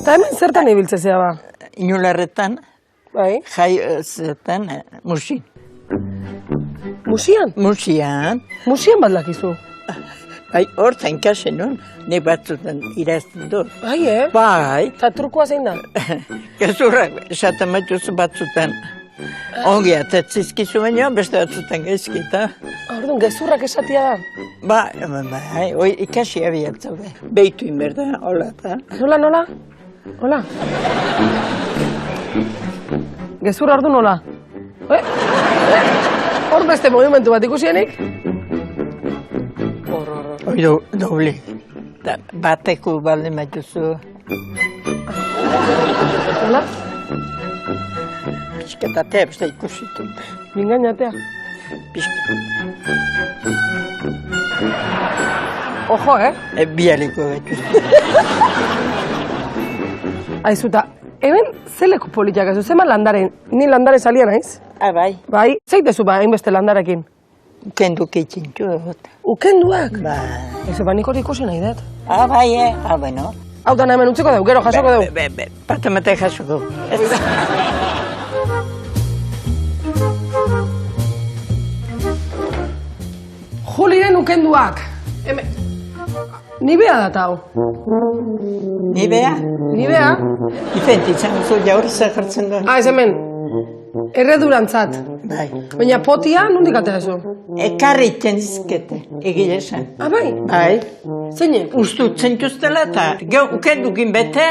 Eta hemen zertan ibiltzezea ba? Inularretan, Bai? jai zetan, musin. Musian? Musian, Musian bat lakizu? bai, hortzen kasen nun, ne batzutan irazten dut. Bai, Bai, Eta trukoa zein da? gezurrak esaten batuzu batzutan. Ongi atatzizkizu baino, beste batzutan gezkita. Orduan, gezurrak esatia da? Bai, oi, ikasi abiatzaude. Beitu inberda, hola eta. Nola? Hola? Gezurra ordu nola? Hor beste movimentu bat ikusienik? Oi, doble. Bateko baldin batuzu. Nola? Pisketatea, beste ikusitu. Mingainatea. Pisketatea. Ojo, Bialiko gaitu. Aizuta, hemen zeleko politiak ez zema landaren, ni landare salia naiz? Bai. Bai, zeitezu ba, hainbeste landarekin? Kendu kitxintxu egot. Ukenduak? Bai. Ez ba, nik hori ikusi nahi dut. Bai, bueno. Hau da hemen utziko dugu, gero jasoko dugu. Patamate jasoko. Juliren ukenduak. Hemen. Nibea da hau. Nibea? Nibea? Ifentitzen zu jaur zahartzen da. Ez hemen. Erredurantzat. Bai. Baina potia nondik aterazu? Ekarriten dizkete, egile esan. Bai? Bai. Zeine? Ustutzen tuztela eta ukendukin bete,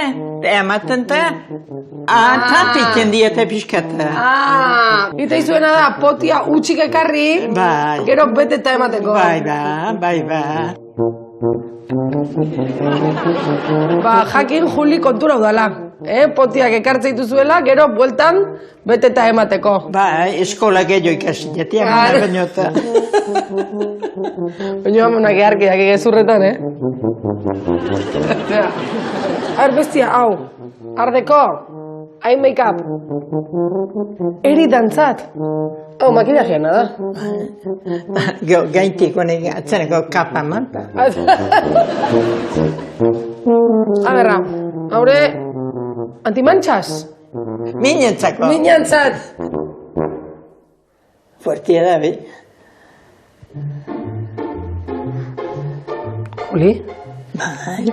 ematen ta, tantiken diete pixkata. Ita izuena da, potia utxik ekarri, Bai. gero beteta emateko. Bai. Ba, jakin Juli kontura udala. Potiak ekartze dituzuela, gero bueltan beteta emateko. Bai, eskola gehiago ikasi, jatia baino eta. Baina amonak eharkiak egezurretan, Har bestia, hau, ardeko, eye make-up, eridantzat. Hau, makillajeana da. Gaintik honek atzeneko kapa manta. Agerra, haure, antimantxas? Minentzako. Minantzat. Fuertia da, bi. Juli? Bai.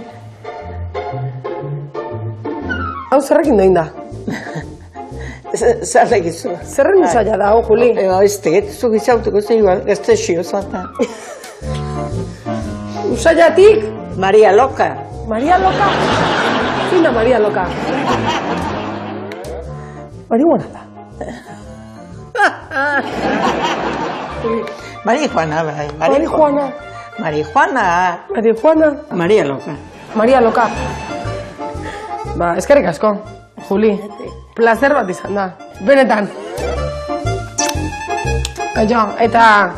Hau zerrekin doin da? Zalek izu. Zerren usaila da, hau, Juli? Ez teget, zuk izautuko ze igual, gazte xio zata. Usailatik? Maria Loka. Maria Loka? Zein da Maria Loka? Marihuana da. Marijuana, bai. Marijuana. Marijuana. Marijuana. Maria Loka. Maria Loka. Ba, eskerrik asko, Juli. Placer bat izan da. Benetan. Eta